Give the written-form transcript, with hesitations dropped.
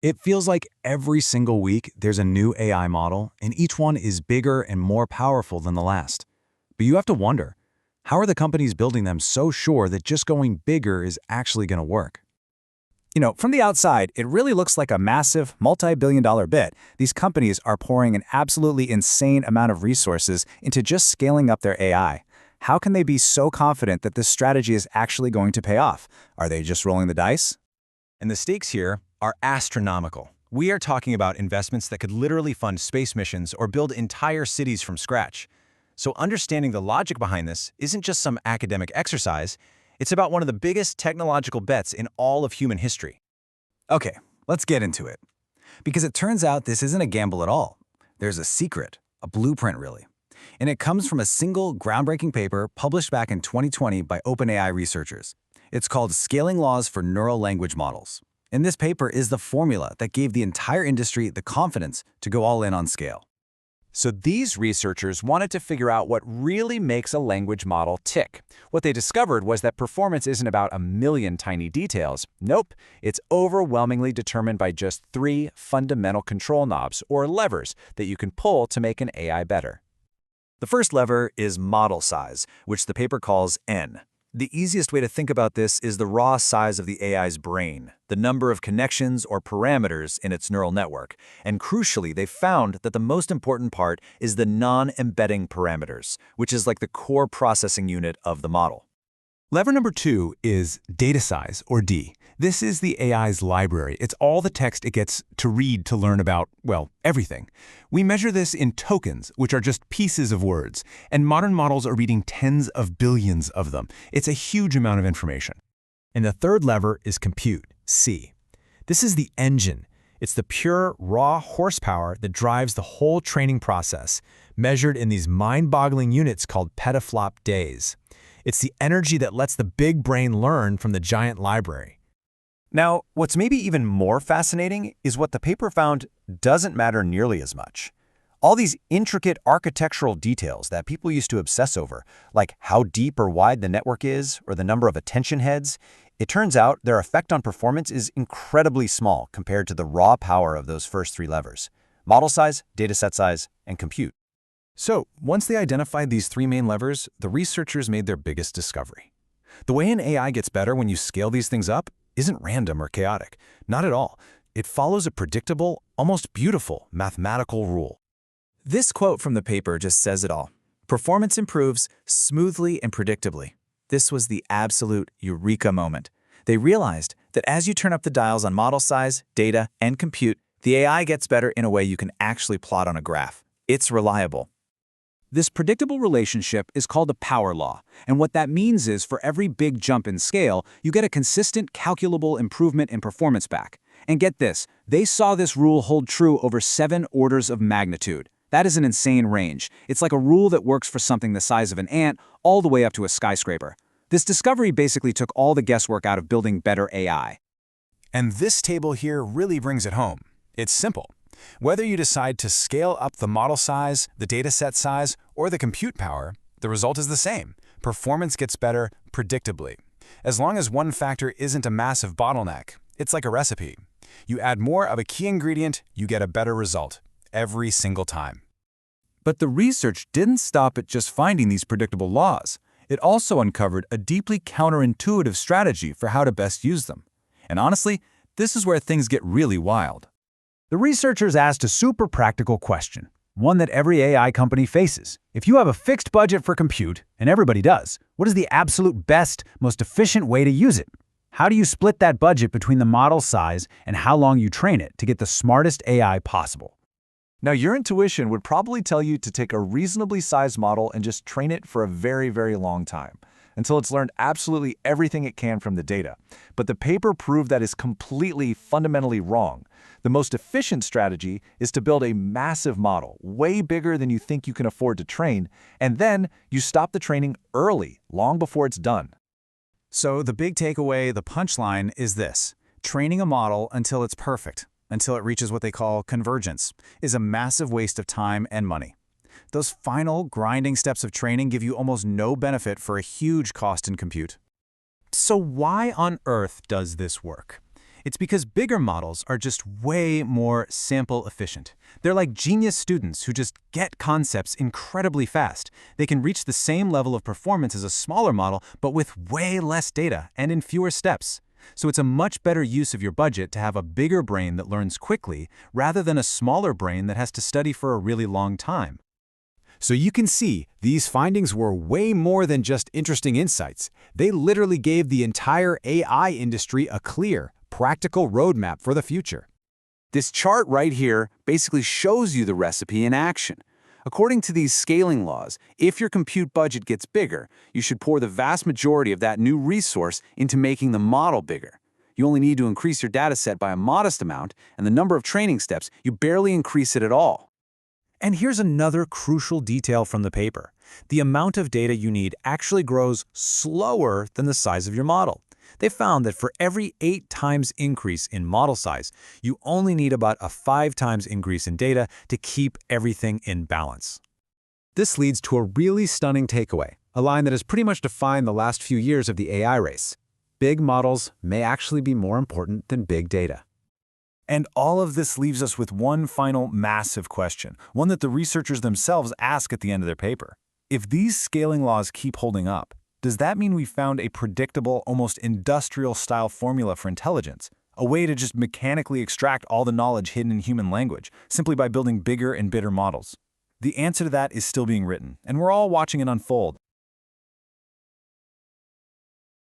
It feels like every single week there's a new AI model, and each one is bigger and more powerful than the last. But you have to wonder, how are the companies building them so sure that just going bigger is actually going to work? From the outside, it really looks like a massive, multi-billion-dollar bet. These companies are pouring an absolutely insane amount of resources into just scaling up their AI. How can they be so confident that this strategy is actually going to pay off? Are they just rolling the dice? And the stakes here are astronomical. We are talking about investments that could literally fund space missions or build entire cities from scratch. So understanding the logic behind this isn't just some academic exercise, it's about one of the biggest technological bets in all of human history. Okay, let's get into it. Because it turns out this isn't a gamble at all. There's a secret, a blueprint really. And it comes from a single groundbreaking paper published back in 2020 by OpenAI researchers. It's called Scaling Laws for Neural Language Models. And this paper is the formula that gave the entire industry the confidence to go all in on scale. So these researchers wanted to figure out what really makes a language model tick. What they discovered was that performance isn't about a million tiny details. Nope, it's overwhelmingly determined by just 3 fundamental control knobs, or levers, that you can pull to make an AI better. The first lever is model size, which the paper calls N. The easiest way to think about this is the raw size of the AI's brain, the number of connections or parameters in its neural network. And crucially, they found that the most important part is the non-embedding parameters, which is like the core processing unit of the model. Lever number 2 is data size, or D. This is the AI's library. It's all the text it gets to read to learn about, well, everything. We measure this in tokens, which are just pieces of words, and modern models are reading tens of billions of them. It's a huge amount of information. And the third lever is compute, C. This is the engine. It's the pure, raw horsepower that drives the whole training process, measured in these mind-boggling units called petaflop days. It's the energy that lets the big brain learn from the giant library. Now, what's maybe even more fascinating is what the paper found doesn't matter nearly as much. All these intricate architectural details that people used to obsess over, like how deep or wide the network is or the number of attention heads, it turns out their effect on performance is incredibly small compared to the raw power of those first 3 levers: model size, dataset size, and compute. So, once they identified these 3 main levers, the researchers made their biggest discovery. The way an AI gets better when you scale these things up isn't random or chaotic. Not at all. It follows a predictable, almost beautiful mathematical rule. This quote from the paper just says it all. Performance improves smoothly and predictably. This was the absolute eureka moment. They realized that as you turn up the dials on model size, data, and compute, the AI gets better in a way you can actually plot on a graph. It's reliable. This predictable relationship is called a power law, and what that means is for every big jump in scale, you get a consistent, calculable improvement in performance back. And get this, they saw this rule hold true over 7 orders of magnitude. That is an insane range. It's like a rule that works for something the size of an ant all the way up to a skyscraper. This discovery basically took all the guesswork out of building better AI. And this table here really brings it home. It's simple. Whether you decide to scale up the model size, the dataset size, or the compute power, the result is the same. Performance gets better predictably. As long as one factor isn't a massive bottleneck, it's like a recipe. You add more of a key ingredient, you get a better result every single time. But the research didn't stop at just finding these predictable laws. It also uncovered a deeply counterintuitive strategy for how to best use them. And honestly, this is where things get really wild. The researchers asked a super practical question, one that every AI company faces. If you have a fixed budget for compute, and everybody does, what is the absolute best, most efficient way to use it? How do you split that budget between the model size and how long you train it to get the smartest AI possible? Now, your intuition would probably tell you to take a reasonably sized model and just train it for a very, very long time, until it's learned absolutely everything it can from the data. But the paper proved that is completely, fundamentally wrong. The most efficient strategy is to build a massive model, way bigger than you think you can afford to train, and then you stop the training early, long before it's done. So the big takeaway, the punchline, is this. Training a model until it's perfect, until it reaches what they call convergence, is a massive waste of time and money. Those final, grinding steps of training give you almost no benefit for a huge cost in compute. So why on earth does this work? It's because bigger models are just way more sample efficient. They're like genius students who just get concepts incredibly fast. They can reach the same level of performance as a smaller model, but with way less data and in fewer steps. So it's a much better use of your budget to have a bigger brain that learns quickly rather than a smaller brain that has to study for a really long time. So you can see, these findings were way more than just interesting insights. They literally gave the entire AI industry a clear, practical roadmap for the future. This chart right here basically shows you the recipe in action. According to these scaling laws, if your compute budget gets bigger, you should pour the vast majority of that new resource into making the model bigger. You only need to increase your dataset by a modest amount, and the number of training steps, you barely increase it at all. And here's another crucial detail from the paper. The amount of data you need actually grows slower than the size of your model. They found that for every 8 times increase in model size, you only need about a 5 times increase in data to keep everything in balance. This leads to a really stunning takeaway, a line that has pretty much defined the last few years of the AI race. Big models may actually be more important than big data. And all of this leaves us with one final massive question, one that the researchers themselves ask at the end of their paper. If these scaling laws keep holding up, does that mean we found a predictable, almost industrial-style formula for intelligence? A way to just mechanically extract all the knowledge hidden in human language, simply by building bigger and better models? The answer to that is still being written, and we're all watching it unfold.